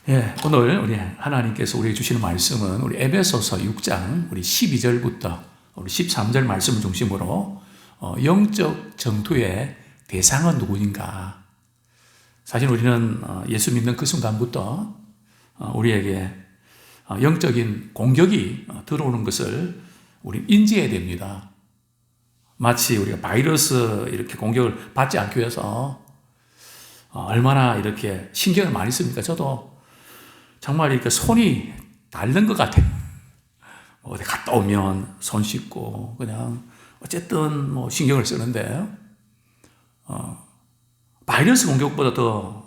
예, 오늘 우리 하나님께서 우리에게 주시는 말씀은 우리 에베소서 6장 우리 12절부터 우리 13절 말씀을 중심으로 영적 전투의 대상은 누구인가? 사실 우리는 예수 믿는 그 순간부터 우리에게 영적인 공격이 들어오는 것을 우리 인지해야 됩니다. 마치 우리가 바이러스 이렇게 공격을 받지 않기 위해서 얼마나 이렇게 신경을 많이 씁니까? 저도 정말 이렇게 손이 닳는 것 같아요. 어디 갔다 오면 손 씻고 그냥 어쨌든 뭐 신경을 쓰는데 바이러스 공격보다 더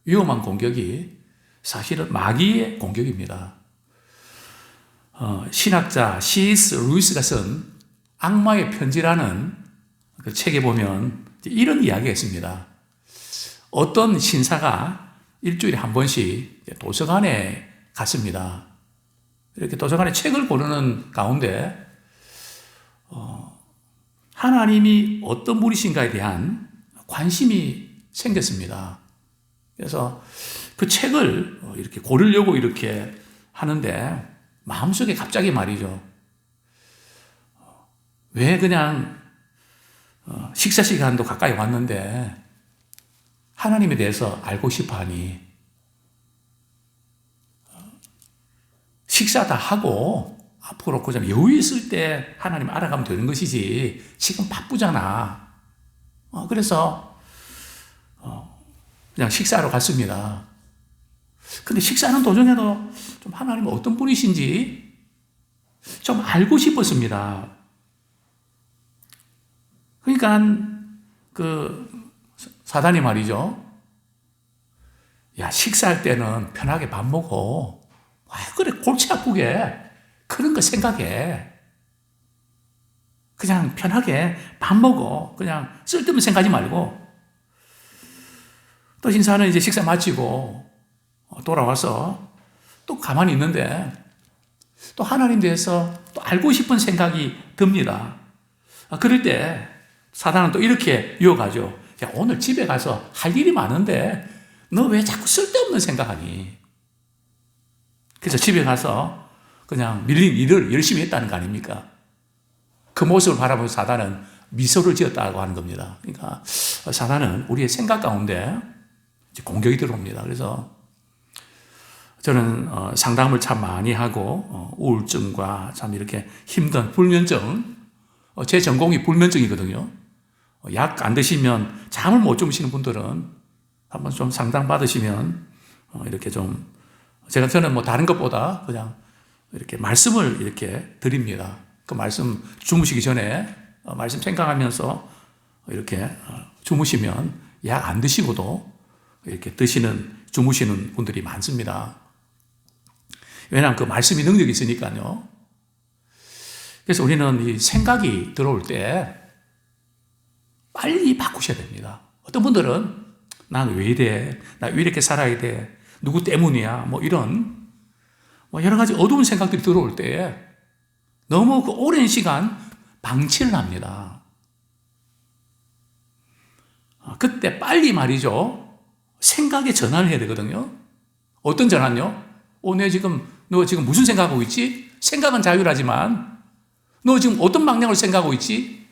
위험한 공격이 사실은 마귀의 공격입니다. 신학자 C.S. 루이스가 쓴 악마의 편지라는 그 책에 보면 이런 이야기가 있습니다. 어떤 신사가 일주일에 한 번씩 도서관에 갔습니다. 이렇게 도서관에 책을 고르는 가운데 하나님이 어떤 분이신가에 대한 관심이 생겼습니다. 그래서 그 책을 이렇게 고르려고 이렇게 하는데 마음속에 갑자기 말이죠. 왜 그냥 식사 시간도 가까이 왔는데 하나님에 대해서 알고 싶어 하니? 식사 다 하고 앞으로 그냥 여유 있을 때 하나님 알아가면 되는 것이지 지금 바쁘잖아. 그래서 그냥 식사하러 갔습니다. 근데 식사하는 도중에도 좀 하나님은 어떤 분이신지 좀 알고 싶었습니다. 그러니까 그 사단이 말이죠. 야, 식사할 때는 편하게 밥 먹어. 그래, 골치 아프게. 그런 거 생각해. 그냥 편하게 밥 먹어. 그냥 쓸데없는 생각하지 말고. 또 신사는 이제 식사 마치고 돌아와서 또 가만히 있는데 또 하나님 대해서 또 알고 싶은 생각이 듭니다. 그럴 때 사단은 또 이렇게 유혹하죠. 야, 오늘 집에 가서 할 일이 많은데 너 왜 자꾸 쓸데없는 생각하니? 그래서 집에 가서 그냥 밀린 일을 열심히 했다는 거 아닙니까? 그 모습을 바라보고 사단은 미소를 지었다고 하는 겁니다. 그러니까 사단은 우리의 생각 가운데 공격이 들어옵니다. 그래서 저는 상담을 참 많이 하고 우울증과 참 이렇게 힘든 불면증, 제 전공이 불면증이거든요. 약 안 드시면 잠을 못 주무시는 분들은 한번 좀 상담 받으시면 이렇게 좀 저는 뭐 다른 것보다 그냥 이렇게 말씀을 이렇게 드립니다. 그 말씀 주무시기 전에 말씀 생각하면서 이렇게 주무시면 약 안 드시고도 이렇게 주무시는 분들이 많습니다. 왜냐하면 그 말씀이 능력이 있으니까요. 그래서 우리는 이 생각이 들어올 때 빨리 바꾸셔야 됩니다. 어떤 분들은 난 왜 이래? 나 왜 이렇게 살아야 돼? 누구 때문이야? 뭐 이런 여러 가지 어두운 생각들이 들어올 때 너무 그 오랜 시간 방치를 합니다. 그때 빨리 말이죠. 생각에 전환을 해야 되거든요. 어떤 전환요? 너 지금 무슨 생각하고 있지? 생각은 자율하지만 너 지금 어떤 방향을 생각하고 있지?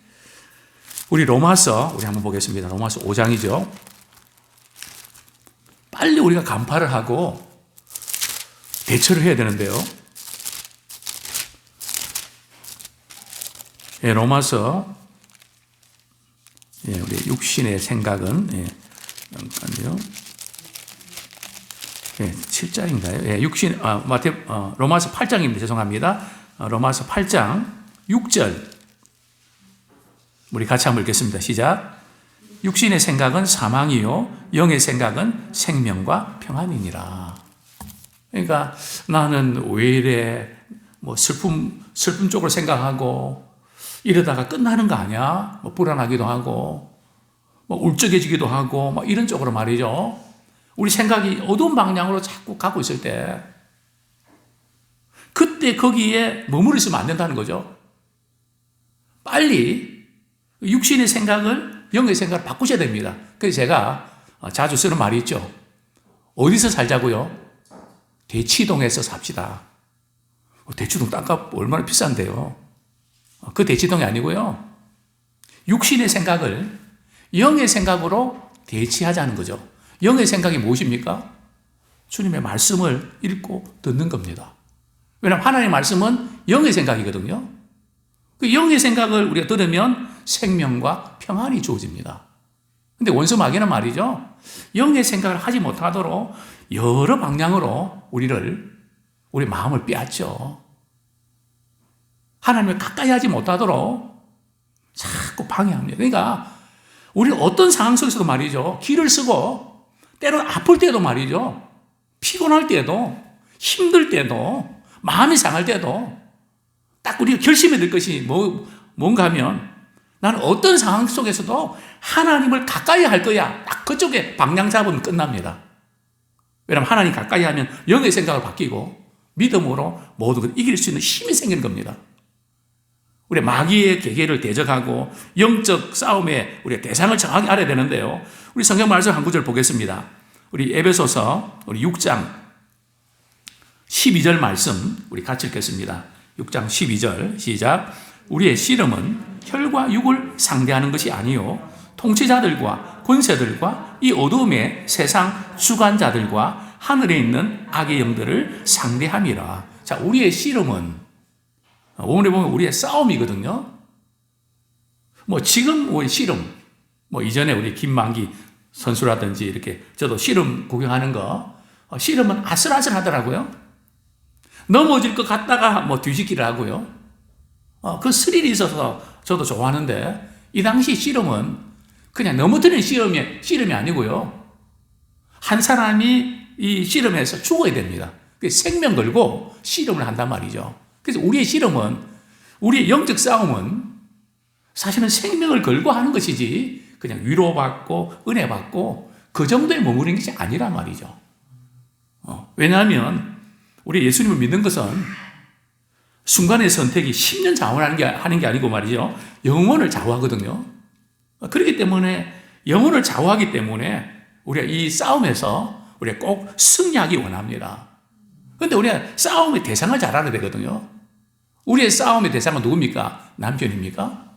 우리 로마서 우리 한번 보겠습니다. 로마서 5장이죠. 빨리 우리가 간파를 하고 대처를 해야 되는데요. 예, 로마서 우리 육신의 생각은 잠깐요. 7장인가요? 로마서 8장입니다. 죄송합니다. 로마서 8장 6절 우리 같이 한번 읽겠습니다. 시작. 육신의 생각은 사망이요 영의 생각은 생명과 평안이니라. 그러니까 나는 왜 이래 뭐 슬픔 쪽으로 생각하고 이러다가 끝나는 거 아니야? 뭐 불안하기도 하고 뭐 울적해지기도 하고 뭐 이런 쪽으로 말이죠. 우리 생각이 어두운 방향으로 자꾸 가고 있을 때 그때 거기에 머무르 있으면 안 된다는 거죠. 빨리 육신의 생각을 영의 생각을 바꾸셔야 됩니다. 그래서 제가 자주 쓰는 말이 있죠. 어디서 살자고요? 대치동에서 삽시다. 대치동 땅값 얼마나 비싼데요. 그 대치동이 아니고요. 육신의 생각을 영의 생각으로 대치하자는 거죠. 영의 생각이 무엇입니까? 주님의 말씀을 읽고 듣는 겁니다. 왜냐하면 하나님의 말씀은 영의 생각이거든요. 그 영의 생각을 우리가 들으면 생명과 평안이 주어집니다. 근데 원수 마귀는 말이죠. 영의 생각을 하지 못하도록 여러 방향으로 우리 마음을 빼앗죠. 하나님을 가까이 하지 못하도록 자꾸 방해합니다. 그러니까 우리 어떤 상황 속에서도 말이죠. 기를 쓰고 때로는 아플 때도 말이죠. 피곤할 때도 힘들 때도 마음이 상할 때도 딱 우리가 결심해야 될 것이 뭔가 하면 나는 어떤 상황 속에서도 하나님을 가까이 할 거야. 딱 그쪽에 방향 잡으면 끝납니다. 왜냐하면 하나님 가까이 하면 영의 생각을 바뀌고 믿음으로 모든 걸 이길 수 있는 힘이 생기는 겁니다. 우리 마귀의 계계를 대적하고 영적 싸움에 우리가 대상을 정확히 알아야 되는데요. 우리 성경 말씀 한 구절 보겠습니다. 우리 에베소서 우리 6장 12절 말씀 우리 같이 읽겠습니다. 6장 12절 시작. 우리의 씨름은 혈과 육을 상대하는 것이 아니요 통치자들과 권세들과 이 어두움의 세상 주관자들과 하늘에 있는 악의 영들을 상대함이라. 자, 우리의 씨름은 오늘에 보면 우리의 싸움이거든요. 지금 우리 씨름, 이전에 우리 김만기 선수라든지 이렇게 저도 씨름 구경하는 거, 씨름은 아슬아슬 하더라고요. 넘어질 것 같다가 뒤집기를 하고요. 그 스릴이 있어서 저도 좋아하는데, 이 당시 씨름은 그냥 넘어뜨리는 씨름이 아니고요. 한 사람이 이 씨름에서 죽어야 됩니다. 생명 걸고 씨름을 한단 말이죠. 그래서 우리의 씨름은, 우리의 영적 싸움은 사실은 생명을 걸고 하는 것이지 그냥 위로받고 은혜 받고 그 정도에 머무르는 것이 아니란 말이죠. 왜냐하면 우리 예수님을 믿는 것은 순간의 선택이 10년 좌우하는 게 아니고 말이죠. 영혼을 좌우하거든요. 그렇기 때문에 영혼을 좌우하기 때문에 우리가 이 싸움에서 우리가 꼭 승리하기 원합니다. 그런데 우리가 싸움의 대상을 잘 알아야 되거든요. 우리의 싸움의 대상은 누굽니까? 남편입니까?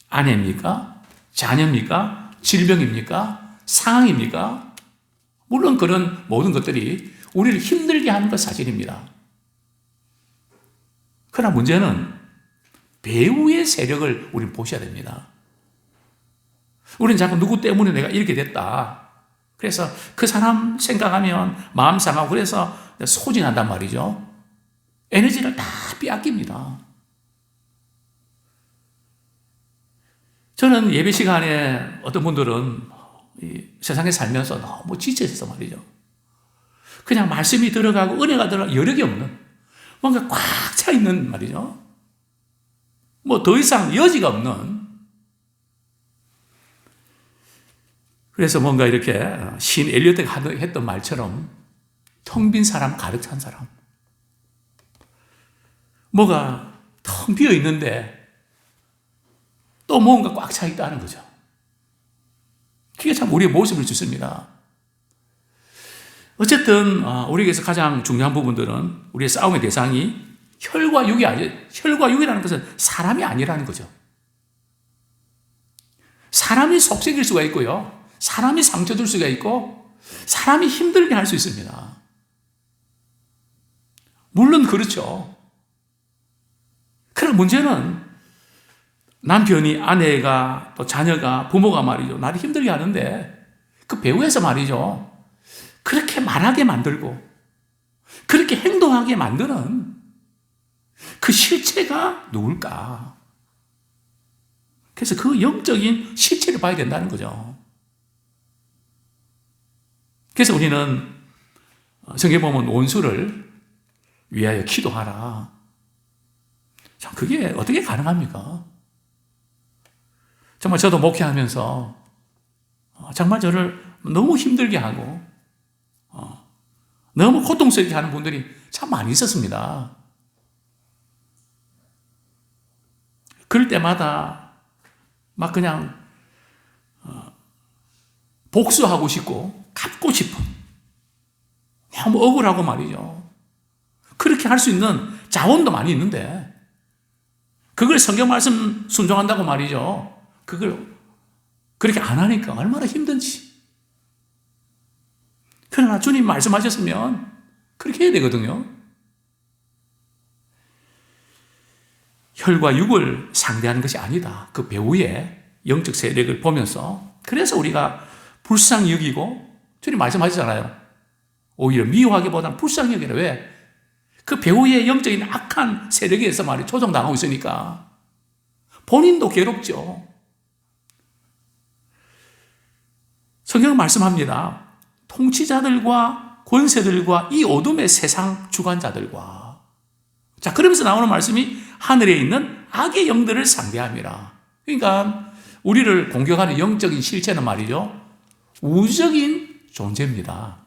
아내입니까? 자녀입니까? 질병입니까? 상황입니까? 물론 그런 모든 것들이 우리를 힘들게 하는 것 사실입니다. 그러나 문제는 배후의 세력을 우리는 보셔야 됩니다. 우리는 자꾸 누구 때문에 내가 이렇게 됐다. 그래서 그 사람 생각하면 마음 상하고 그래서 소진한단 말이죠. 에너지를 다 빼앗깁니다. 저는 예배 시간에 어떤 분들은 이 세상에 살면서 너무 지쳐서 말이죠. 그냥 말씀이 들어가고 은혜가 들어가고 여력이 없는 뭔가 꽉 차 있는 말이죠. 더 이상 여지가 없는. 그래서 뭔가 이렇게 신 엘리어트가 했던 말처럼 텅 빈 사람, 가득 찬 사람. 뭐가 텅 비어 있는데 또 뭔가 꽉 차 있다는 거죠. 그게 참 우리의 모습을 주습니다. 어쨌든 우리에게서 가장 중요한 부분들은 우리의 싸움의 대상이 혈과 육이라는 것은 사람이 아니라는 거죠. 사람이 속색일 수가 있고요. 사람이 상처 줄 수가 있고 사람이 힘들게 할 수 있습니다. 물론 그렇죠. 그러나 문제는 남편이, 아내가, 또 자녀가, 부모가 말이죠. 나를 힘들게 하는데 그 배후에서 말이죠. 그렇게 말하게 만들고 그렇게 행동하게 만드는 그 실체가 누굴까? 그래서 그 영적인 실체를 봐야 된다는 거죠. 그래서 우리는 성경에 보면 원수를 위하여 기도하라. 참 그게 어떻게 가능합니까? 정말 저도 목회하면서 정말 저를 너무 힘들게 하고 너무 고통스럽게 하는 분들이 참 많이 있었습니다. 그럴 때마다 막 그냥 복수하고 싶고 갚고 싶은 너무 억울하고 말이죠. 그렇게 할 수 있는 자원도 많이 있는데 그걸 성경 말씀 순종한다고 말이죠. 그걸 그렇게 안 하니까 얼마나 힘든지. 그러나 주님 말씀하셨으면 그렇게 해야 되거든요. 혈과 육을 상대하는 것이 아니다. 그 배후의 영적 세력을 보면서 그래서 우리가 불쌍히 여기고 주님 말씀하시잖아요. 오히려 미워하기보다는 불쌍히 여기라. 왜? 그 배후의 영적인 악한 세력에 의해서 말이 조종당하고 있으니까 본인도 괴롭죠. 성경은 말씀합니다. 통치자들과 권세들과 이 어둠의 세상 주관자들과 자 그러면서 나오는 말씀이 하늘에 있는 악의 영들을 상대함이라. 그러니까 우리를 공격하는 영적인 실체는 말이죠. 우주적인 존재입니다.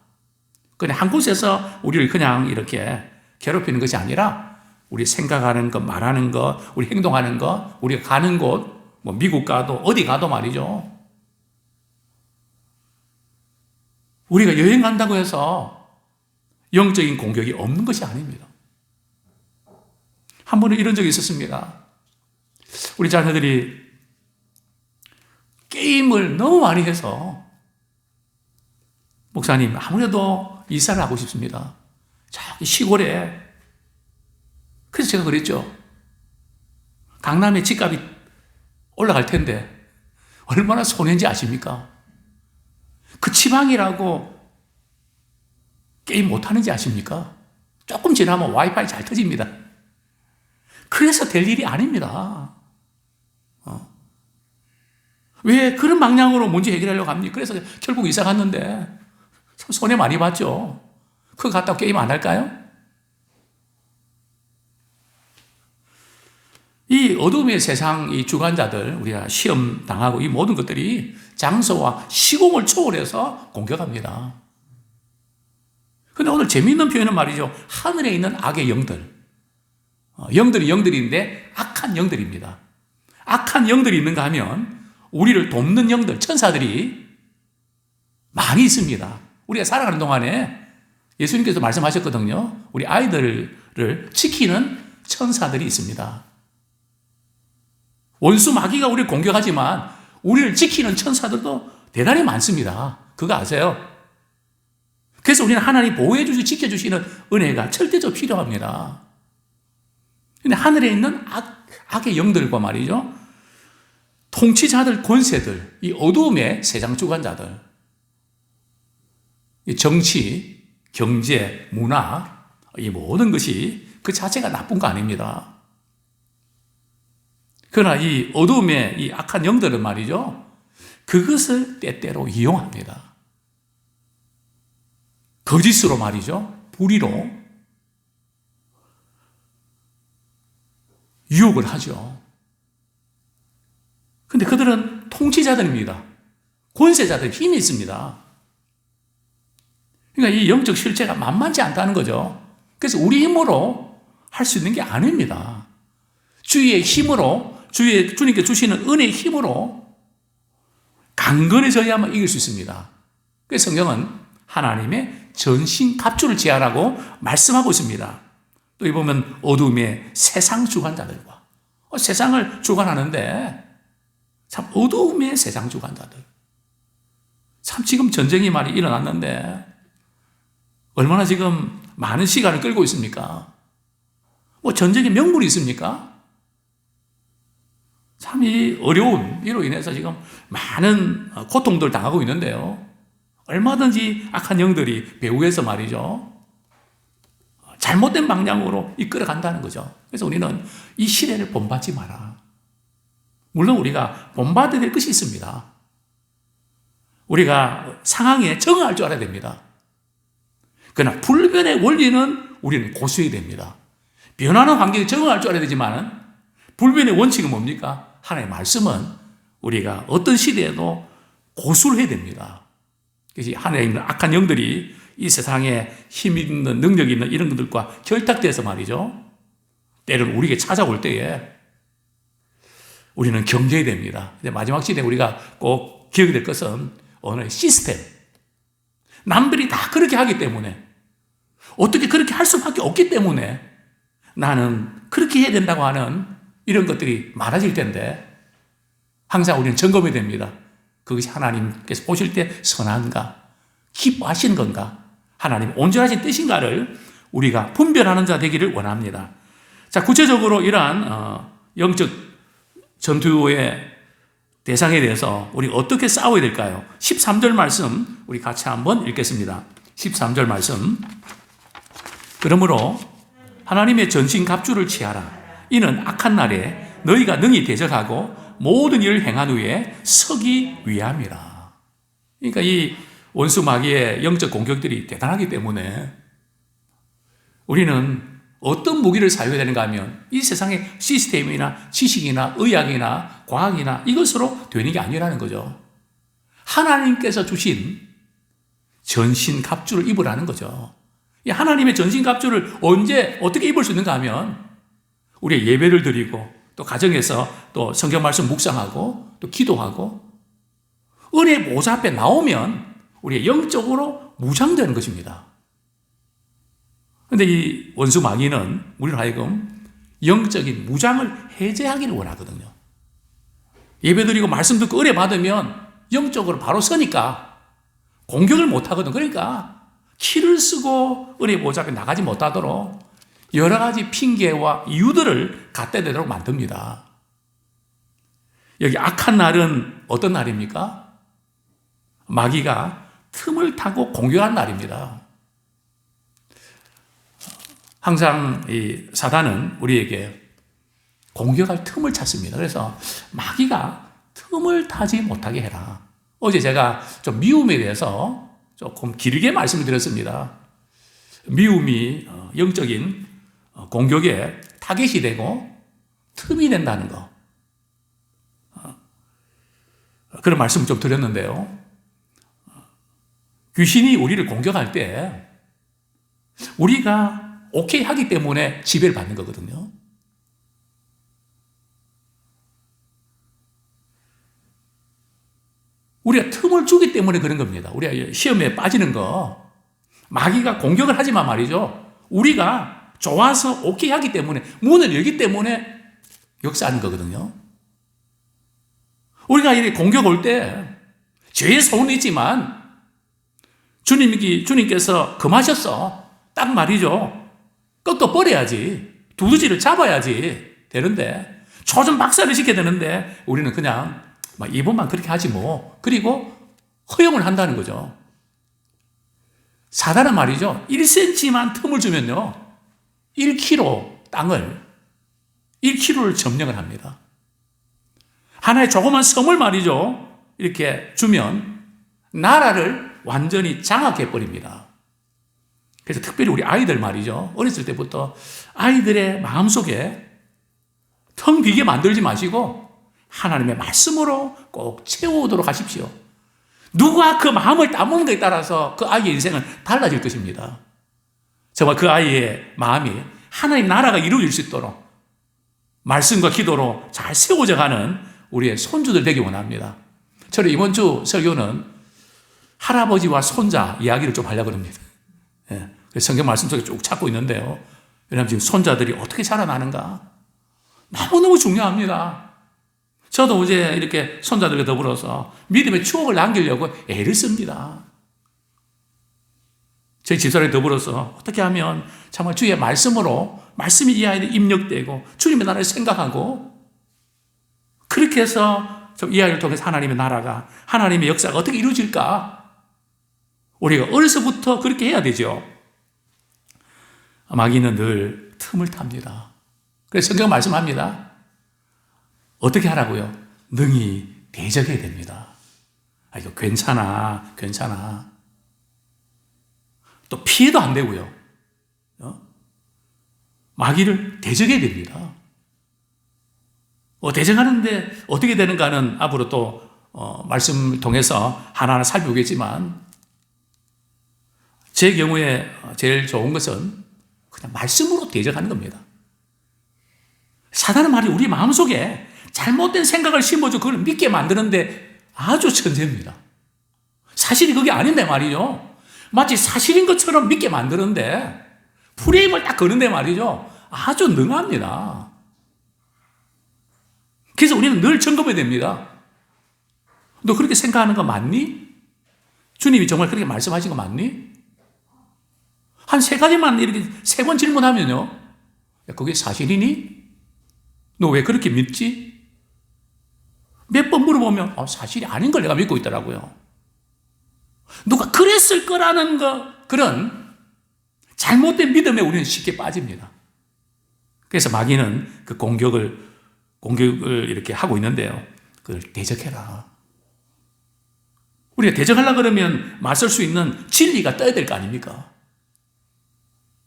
그냥 한 곳에서 우리를 그냥 이렇게 괴롭히는 것이 아니라 우리 생각하는 것, 말하는 것, 우리 행동하는 것, 우리가 가는 곳, 뭐 미국 가도 어디 가도 말이죠. 우리가 여행 간다고 해서 영적인 공격이 없는 것이 아닙니다. 한 번은 이런 적이 있었습니다. 우리 자녀들이 게임을 너무 많이 해서 목사님 아무래도 이사를 하고 싶습니다. 저기 시골에. 그래서 제가 그랬죠. 강남에 집값이 올라갈 텐데 얼마나 손해인지 아십니까? 그 지방이라고 게임 못하는지 아십니까? 조금 지나면 와이파이 잘 터집니다. 그래서 될 일이 아닙니다. 왜 그런 방향으로 문제 해결하려고 합니까? 그래서 결국 이사 갔는데 참 손해 많이 봤죠. 그거 갖다가 게임 안 할까요? 이 어둠의 세상 이 주관자들 우리가 시험 당하고 이 모든 것들이 장소와 시공을 초월해서 공격합니다. 그런데 오늘 재미있는 표현은 말이죠. 하늘에 있는 악의 영들. 영들이 영들인데 악한 영들입니다. 악한 영들이 있는가 하면 우리를 돕는 영들, 천사들이 많이 있습니다. 우리가 살아가는 동안에 예수님께서 말씀하셨거든요. 우리 아이들을 지키는 천사들이 있습니다. 원수 마귀가 우리를 공격하지만 우리를 지키는 천사들도 대단히 많습니다. 그거 아세요? 그래서 우리는 하나님 보호해 주시고 지켜주시는 은혜가 절대적으로 필요합니다. 근데 하늘에 있는 악의 영들과 말이죠. 통치자들, 권세들, 이 어두움의 세상 주관자들, 이 정치, 경제, 문화, 이 모든 것이 그 자체가 나쁜 거 아닙니다. 그러나 이 어두움의 이 악한 영들은 말이죠. 그것을 때때로 이용합니다. 거짓으로 말이죠. 불의로 유혹을 하죠. 근데 그들은 통치자들입니다. 권세자들 힘이 있습니다. 그러니까 이 영적 실체가 만만치 않다는 거죠. 그래서 우리 힘으로 할 수 있는 게 아닙니다. 주의 힘으로 주님께 주시는 은혜의 힘으로 강건해져야만 이길 수 있습니다. 그래서 성경은 하나님의 전신 갑주를 제하라고 말씀하고 있습니다. 또 보면 어두움의 세상 주관자들과 세상을 주관하는데 참 어두움의 세상 주관자들. 참 지금 전쟁이 많이 일어났는데 얼마나 지금 많은 시간을 끌고 있습니까? 뭐 전쟁의 명분이 있습니까? 참 이 어려움, 이로 인해서 지금 많은 고통들 당하고 있는데요. 얼마든지 악한 영들이 배후에서 말이죠. 잘못된 방향으로 이끌어간다는 거죠. 그래서 우리는 이 시대를 본받지 마라. 물론 우리가 본받아야 될 것이 있습니다. 우리가 상황에 적응할 줄 알아야 됩니다. 그러나 불변의 원리는 우리는 고수해야 됩니다. 변하는 환경에 적응할 줄 알아야 되지만 불변의 원칙은 뭡니까? 하나님의 말씀은 우리가 어떤 시대에도 고수를 해야 됩니다. 그래서 하늘에 있는 악한 영들이 이 세상에 힘 있는 능력이 있는 이런 것들과 결탁돼서 말이죠. 때로는 우리에게 찾아올 때에 우리는 경계해야 됩니다. 이제 마지막 시대에 우리가 꼭 기억해야 될 것은 오늘 시스템. 남들이 다 그렇게 하기 때문에 어떻게 그렇게 할 수밖에 없기 때문에 나는 그렇게 해야 된다고 하는 이런 것들이 많아질 텐데 항상 우리는 점검이 됩니다. 그것이 하나님께서 보실 때 선한가? 기뻐하시는 건가? 하나님의 온전하신 뜻인가를 우리가 분별하는 자 되기를 원합니다. 자, 구체적으로 이러한 영적 전투의 대상에 대해서 우리 어떻게 싸워야 될까요? 13절 말씀 우리 같이 한번 읽겠습니다. 13절 말씀. 그러므로 하나님의 전신 갑주를 취하라. 이는 악한 날에 너희가 능히 대적하고 모든 일을 행한 후에 서기 위함이라. 그러니까 이 원수 마귀의 영적 공격들이 대단하기 때문에 우리는 어떤 무기를 사용해야 되는가 하면 이 세상의 시스템이나 지식이나 의학이나 과학이나 이것으로 되는 게 아니라는 거죠. 하나님께서 주신 전신 갑주를 입으라는 거죠. 이 하나님의 전신 갑주를 언제 어떻게 입을 수 있는가 하면 우리의 예배를 드리고 또 가정에서 또 성경 말씀 묵상하고 또 기도하고 은혜 보좌 앞에 나오면 우리가 영적으로 무장되는 것입니다. 그런데 이 원수 마귀는 우리로 하여금 영적인 무장을 해제하기를 원하거든요. 예배드리고 말씀 듣고 은혜 받으면 영적으로 바로 서니까 공격을 못하거든. 그러니까 키를 쓰고 은혜 보좌 앞에 나가지 못하도록 여러 가지 핑계와 이유들을 갖다 대도록 만듭니다. 여기 악한 날은 어떤 날입니까? 마귀가 틈을 타고 공격한 날입니다. 항상 이 사단은 우리에게 공격할 틈을 찾습니다. 그래서 마귀가 틈을 타지 못하게 해라. 어제 제가 좀 미움에 대해서 조금 길게 말씀을 드렸습니다. 미움이 영적인 공격에 타겟이 되고 틈이 된다는 거. 그런 말씀을 좀 드렸는데요. 귀신이 우리를 공격할 때 우리가 오케이 하기 때문에 지배를 받는 거거든요. 우리가 틈을 주기 때문에 그런 겁니다. 우리가 시험에 빠지는 거 마귀가 공격을 하지만 말이죠. 우리가 좋아서 오케이 하기 때문에 문을 열기 때문에 역사하는 거거든요. 우리가 이렇게 공격 올 때 죄의 소원이 있지만 주님께서 금하셨어. 딱 말이죠. 끝도 버려야지. 두더지를 잡아야지 되는데 초전 박살을 시켜야 되는데 우리는 그냥 이번만 그렇게 하지 뭐. 그리고 허용을 한다는 거죠. 사단은 말이죠. 1cm만 틈을 주면요. 1kg 땅을 1kg를 점령을 합니다. 하나의 조그만 섬을 말이죠. 이렇게 주면 나라를 완전히 장악해버립니다. 그래서 특별히 우리 아이들 말이죠. 어렸을 때부터 아이들의 마음속에 텅 비게 만들지 마시고 하나님의 말씀으로 꼭 채워오도록 하십시오. 누가 그 마음을 따먹는 것에 따라서 그 아이의 인생은 달라질 것입니다. 정말 그 아이의 마음이 하나님 나라가 이루어질 수 있도록 말씀과 기도로 잘 세워져 가는 우리의 손주들 되기 원합니다. 저는 이번 주 설교는 할아버지와 손자 이야기를 좀 하려고 합니다. 예. 성경 말씀 속에 쭉 찾고 있는데요. 왜냐하면 지금 손자들이 어떻게 자라나는가 너무너무 중요합니다. 저도 어제 이렇게 손자들과 더불어서 믿음의 추억을 남기려고 애를 씁니다. 저희 집사람이 더불어서 어떻게 하면 정말 주의 말씀으로 말씀이 이 아이들 입력되고 주님의 나라를 생각하고 그렇게 해서 좀 이 아이를 통해서 하나님의 나라가 하나님의 역사가 어떻게 이루어질까 우리가 어려서부터 그렇게 해야 되죠. 마귀는 늘 틈을 탑니다. 그래서 성경 말씀합니다. 어떻게 하라고요? 능히 대적해야 됩니다. 이거 괜찮아. 또 피해도 안 되고요. 마귀를 대적해야 됩니다. 대적하는데 어떻게 되는가는 앞으로 또 말씀을 통해서 하나하나 살펴보겠지만 제 경우에 제일 좋은 것은 그냥 말씀으로 대적하는 겁니다. 사단은 말이 우리 마음속에 잘못된 생각을 심어줘 그걸 믿게 만드는데 아주 천재입니다. 사실이 그게 아닌데 말이죠. 마치 사실인 것처럼 믿게 만드는데 프레임을 딱 거는데 말이죠. 아주 능합니다. 그래서 우리는 늘 점검해야 됩니다. 너 그렇게 생각하는 거 맞니? 주님이 정말 그렇게 말씀하신 거 맞니? 한 세 가지만 이렇게 세 번 질문하면요. 야, 그게 사실이니? 너 왜 그렇게 믿지? 몇 번 물어보면 사실이 아닌 걸 내가 믿고 있더라고요. 누가 그랬을 거라는 그런 잘못된 믿음에 우리는 쉽게 빠집니다. 그래서 마귀는 그 공격을 이렇게 하고 있는데요. 그걸 대적해라. 우리가 대적하려고 그러면 맞설 수 있는 진리가 떠야 될 거 아닙니까?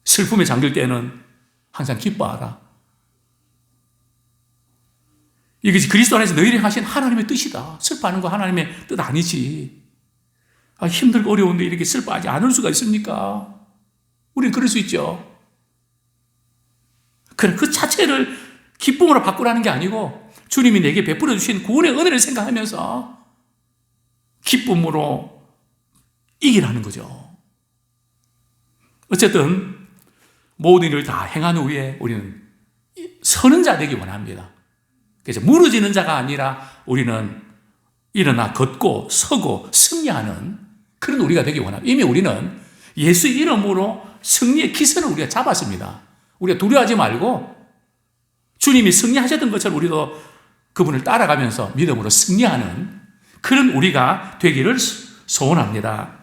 슬픔에 잠길 때는 항상 기뻐하라. 이것이 그리스도 안에서 너희에게 하신 하나님의 뜻이다. 슬퍼하는 거 하나님의 뜻 아니지. 힘들고 어려운데 이렇게 슬퍼하지 않을 수가 있습니까? 우리는 그럴 수 있죠. 그럼 그 자체를 기쁨으로 바꾸라는 게 아니고 주님이 내게 베풀어 주신 구원의 은혜를 생각하면서 기쁨으로 이기라는 거죠. 어쨌든 모든 일을 다 행한 후에 우리는 서는 자 되기 원합니다. 그래서 무너지는 자가 아니라 우리는 일어나 걷고 서고 승리하는 그런 우리가 되기 원합니다. 이미 우리는 예수 이름으로 승리의 기선을 우리가 잡았습니다. 우리가 두려워하지 말고 주님이 승리하셨던 것처럼 우리도 그분을 따라가면서 믿음으로 승리하는 그런 우리가 되기를 소원합니다.